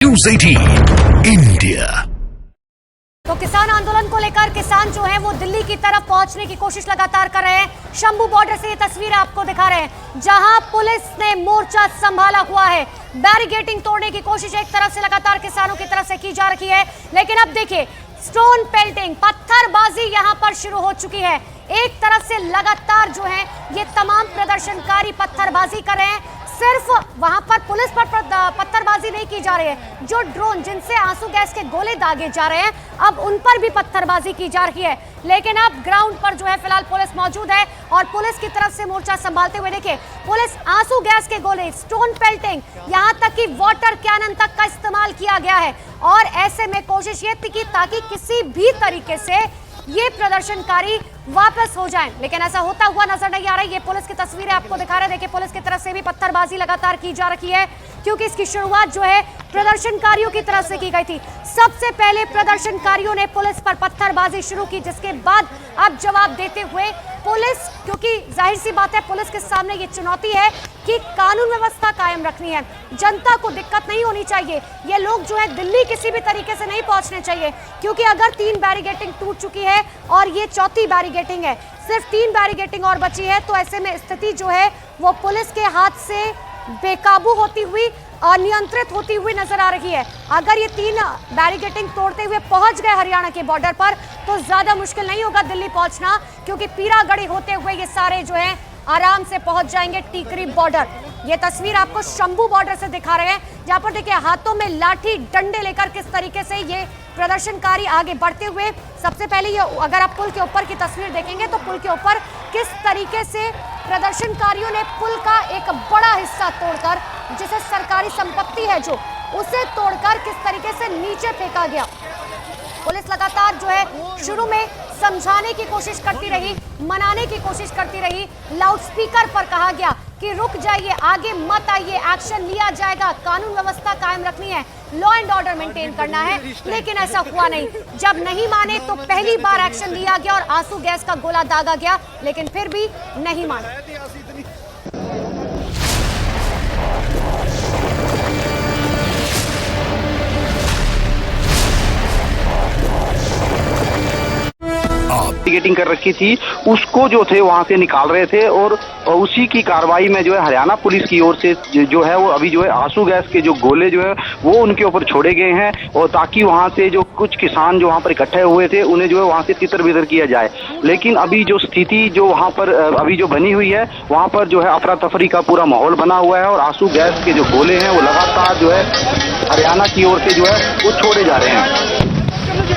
News 18 India. तो किसान आंदोलन को लेकर किसान जो है वो दिल्ली की तरफ पहुंचने की कोशिश लगातार कर रहे हैं। शंभू बॉर्डर से ये तस्वीरें आपको दिखा रहे हैं जहां पुलिस ने मोर्चा संभाला हुआ है। बैरिकेडिंग तोड़ने की कोशिश एक तरफ से लगातार किसानों की तरफ से की जा रही है, लेकिन अब देखिए स्टोन पेल्टिंग, पत्थरबाजी यहां पर शुरू हो चुकी है। एक तरफ से लगातार जो है ये तमाम प्रदर्शनकारी पत्थरबाजी कर रहे हैं। सिर्फ वहां पर पुलिस पर पत्थरबाजी नहीं की जा रही है, जो ड्रोन जिनसे आंसू गैस के गोले दागे जा रहे हैं अब उन पर भी पत्थरबाजी की जा रही है। लेकिन अब ग्राउंड पर जो है फिलहाल पुलिस मौजूद है और पुलिस की तरफ से मोर्चा संभालते हुए देखिए पुलिस आंसू गैस के गोले, स्टोन पेल्टिंग, यहां तक कि वाटर कैनन तक का इस्तेमाल किया गया है। और ऐसे में कोशिश ये थी कि ताकि किसी भी तरीके से ये प्रदर्शनकारी वापस हो जाएं, लेकिन ऐसा होता हुआ नजर नहीं आ रहा है। ये पुलिस की तस्वीरें आपको दिखा रहे हैं। देखिए पुलिस की तरफ से भी पत्थरबाजी लगातार की जा रही है, क्योंकि इसकी शुरुआत जो है प्रदर्शनकारियों की तरफ से की गई थी। सबसे पहले प्रदर्शनकारियों ने पुलिस पर पत्थरबाजी शुरू की, जिसके बाद अब जवाब देते हुए पुलिस, क्योंकि जाहिर सी बात है पुलिस के सामने ये चुनौती है कि कानून व्यवस्था कायम रखनी है, जनता को दिक्कत नहीं होनी चाहिए। ये लोग जो है दिल्ली किसी भी तरीके से नहीं पहुंचने चाहिए, क्योंकि अगर 3 बैरिकेडिंग टूट चुकी है और ये चौथी बैरिकेडिंग है, सिर्फ 3 बैरिकेडिंग और बची है, तो ऐसे में स्थिति जो है वो पुलिस के हाथ से बेकाबू होती हुई, अनियंत्रित होती हुई नजर आ रही है। अगर ये 3 बैरिकेडिंग तोड़ते हुए पहुंच गए हरियाणा के बॉर्डर पर तो ज्यादा मुश्किल नहीं होगा दिल्ली पहुंचना, क्योंकि पीरागढ़ी होते हुए ये सारे जो है आराम से पहुंच जाएंगे टीकरी बॉर्डर। ये तस्वीर आपको शंभू बॉर्डर से दिखा रहे हैं, जहां पर देखिए हाथों में लाठी डंडे लेकर किस तरीके से ये प्रदर्शनकारी आगे बढ़ते हुए, सबसे पहले ये अगर आप पुल के ऊपर की तस्वीर देखेंगे तो पुल के ऊपर किस तरीके से प्रदर्शनकारियों ने पुल का एक बड़ा हिस्सा तोड़कर, जिसे सरकारी संपत्ति है जो, उसे तोड़कर किस तरीके से नीचे फेंका गया। पुलिस लगातार जो है शुरू में समझाने की कोशिश करती रही, मनाने की कोशिश करती रही, लाउडस्पीकर पर कहा गया कि रुक जाइए, आगे मत आइए, एक्शन लिया जाएगा, कानून व्यवस्था कायम रखनी है, लॉ एंड ऑर्डर मेंटेन करना है। लेकिन ऐसा हुआ नहीं। जब नहीं माने तो पहली बार एक्शन लिया गया और आंसू गैस का गोला दागा गया, लेकिन फिर भी नहीं माने। बैरिकेडिंग कर रखी थी, उसको जो थे वहां से निकाल रहे थे और उसी की कार्रवाई में जो है हरियाणा पुलिस की ओर से जो है वो अभी जो है आंसू गैस के जो गोले जो है वो उनके ऊपर छोड़े गए हैं, और ताकि वहां से जो कुछ किसान जो वहां पर इकट्ठे हुए थे उन्हें जो है वहां से तितर बितर किया जाए। लेकिन अभी जो स्थिति जो वहां पर अभी जो बनी हुई है, वहां पर जो है अफरा तफरी का पूरा माहौल बना हुआ है और आंसू गैस के जो गोले हैं वो लगातार जो है हरियाणा की ओर से जो है वो छोड़े जा रहे हैं।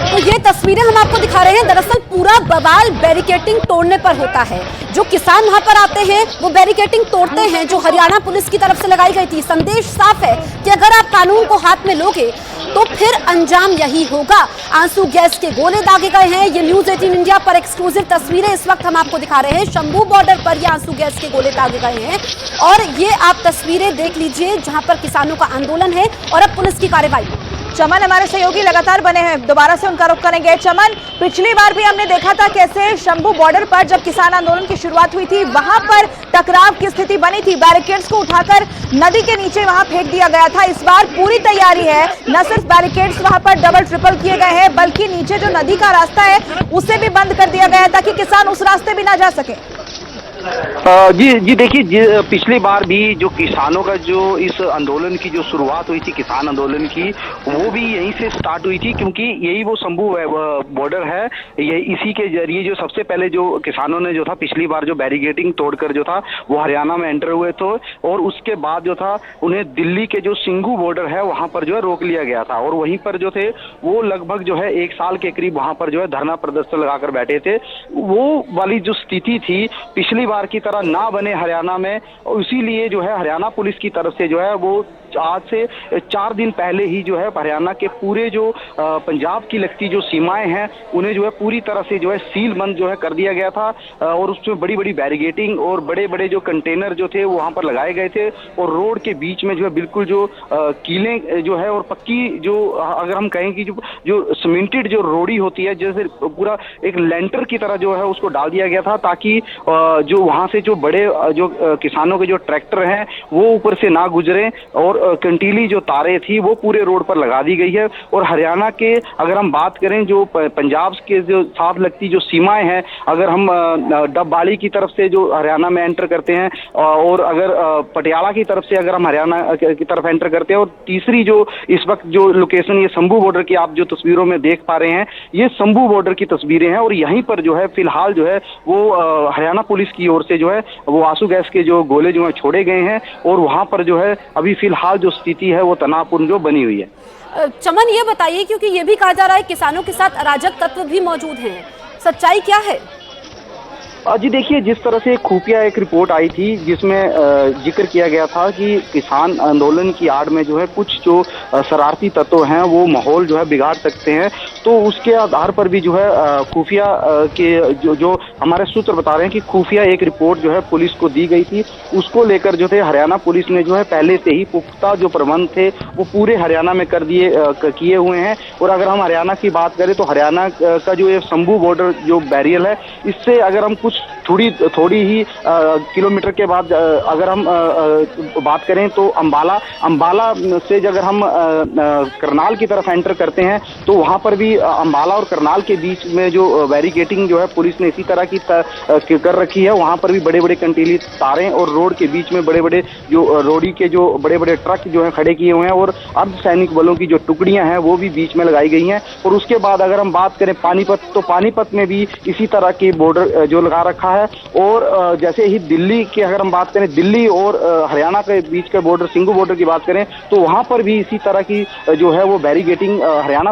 तो ये तस्वीरें हम आपको दिखा रहे हैं। दरअसल पूरा बवाल बैरिकेडिंग तोड़ने पर होता है। जो किसान वहां पर आते हैं वो बैरिकेडिंग तोड़ते हैं जो हरियाणा पुलिस की तरफ से लगाई गई थी। संदेश साफ है कि अगर आप कानून को हाथ में लोगे तो फिर अंजाम यही होगा। आंसू गैस के गोले दागे गए हैं। ये न्यूज़ 18 इंडिया पर एक्सक्लूसिव तस्वीरें इस वक्त हम आपको दिखा रहे हैं। शंभू बॉर्डर पर ये आंसू गैस के गोले दागे गए हैं और ये आप तस्वीरें देख लीजिए जहां पर किसानों का आंदोलन है और अब पुलिस की कार्रवाई। चमन हमारे सहयोगी लगातार बने हैं, दोबारा से उनका रुख करेंगे। चमन, पिछली बार भी हमने देखा था कैसे शंभू बॉर्डर पर जब किसान आंदोलन की शुरुआत हुई थी वहां पर टकराव की स्थिति बनी थी, बैरिकेड्स को उठाकर नदी के नीचे वहां फेंक दिया गया था। इस बार पूरी तैयारी है, न सिर्फ बैरिकेड्स वहां पर डबल ट्रिपल किए गए हैं बल्कि नीचे जो नदी का रास्ता है उसे भी बंद कर दिया गया है ताकि किसान उस रास्ते भी ना जा सके। जी देखिए, पिछली बार भी जो किसानों का जो इस आंदोलन की जो शुरुआत हुई थी, किसान आंदोलन की, वो भी यहीं से स्टार्ट हुई थी, क्योंकि यही वो शंभू बॉर्डर है। ये इसी के जरिए जो सबसे पहले जो किसानों ने जो था पिछली बार जो बैरिकेडिंग तोड़कर जो था वो हरियाणा में एंटर हुए थे, और उसके बाद जो था उन्हें दिल्ली के जो सिंघू बॉर्डर है वहां पर जो है रोक लिया गया था, और वहीं पर जो थे वो लगभग जो है 1 साल के करीब वहां पर जो है धरना प्रदर्शन लगाकर बैठे थे। वो वाली जो स्थिति थी पिछली बार की तरह ना बने हरियाणा में, और इसीलिए जो है हरियाणा पुलिस की तरफ से जो है वो आज से 4 दिन पहले ही जो है हरियाणा के पूरे जो पंजाब की लगती जो सीमाएं हैं उन्हें जो है पूरी तरह से जो है सील बंद जो है कर दिया गया था, और उसमें बड़ी बड़ी बैरिकेडिंग और बड़े बड़े जो कंटेनर जो थे वो वहां पर लगाए गए थे, और रोड के बीच में जो है बिल्कुल जो कीलें जो है और पक्की जो अगर हम कहें कि जो सीमेंटेड जो रोड़ी होती है, जैसे पूरा एक लेंटर की तरह जो है उसको डाल दिया गया था, ताकि जो वहां से जो बड़े जो किसानों के जो ट्रैक्टर हैं वो ऊपर से ना गुजरें, और कंटीली जो तारें थी वो पूरे रोड पर लगा दी गई है। और हरियाणा के अगर हम बात करें जो पंजाब के जो साथ लगती जो सीमाएं हैं, अगर हम डबवाली की तरफ से जो हरियाणा में एंटर करते हैं और अगर पटियाला की तरफ से अगर हम हरियाणा की तरफ एंटर करते हैं, और तीसरी जो इस वक्त जो लोकेशन ये शंभू बॉर्डर की आप जो तस्वीरों में देख पा रहे हैं, ये शंभू बॉर्डर की तस्वीरें हैं। और यहीं पर जो है फिलहाल जो है वो हरियाणा पुलिस की ओर से जो है वो आंसू गैस के जो गोले जो है छोड़े गए हैं, और वहां पर जो है अभी फिलहाल जो स्थिति है वो तनावपूर्ण जो बनी हुई है। चमन, ये बताइए, क्योंकि ये भी कहा जा रहा है किसानों के साथ अराजक तत्व भी मौजूद हैं, सच्चाई क्या है? जी देखिए, जिस तरह से खुफिया एक रिपोर्ट आई थी जिसमें जिक्र किया गया था कि किसान आंदोलन की आड़ में जो है कुछ जो शरारती तत्व हैं वो माहौल जो है बिगाड़ सकते हैं, तो उसके आधार पर भी जो है खुफिया के जो हमारे सूत्र बता रहे हैं कि खुफिया एक रिपोर्ट जो है पुलिस को दी गई थी। उसको लेकर जो थे हरियाणा पुलिस ने जो है पहले से ही पुख्ता जो प्रबंध थे वो पूरे हरियाणा में किए हुए हैं। और अगर हम हरियाणा की बात करें तो हरियाणा का जो ये शंभू बॉर्डर जो बैरियर है, इससे अगर हम थोड़ी ही किलोमीटर के बाद अगर हम बात करें तो अंबाला से अगर हम करनाल की तरफ एंटर करते हैं तो वहां पर भी अंबाला और करनाल के बीच में जो बैरिकेटिंग जो है पुलिस ने इसी तरह की कर रखी है। वहां पर भी बड़े बड़े कंटीली तारें और रोड के बीच में बड़े बड़े जो रोडी के जो बड़े बड़े ट्रक जो है खड़े किए हुए हैं, और अर्धसैनिक बलों की जो टुकड़ियां हैं वो भी बीच में लगाई गई हैं। और उसके बाद अगर हम बात करें पानीपत, तो पानीपत में भी इसी तरह की बॉर्डर जो लगा रखा है। और जैसे ही दिल्ली की अगर हम बात करें, दिल्ली और हरियाणा के बीच के बॉर्डर, सिंघू बॉर्डर की बात करें, तो वहां पर भी इसी तरह की जो है वो बैरिकेटिंग हरियाणा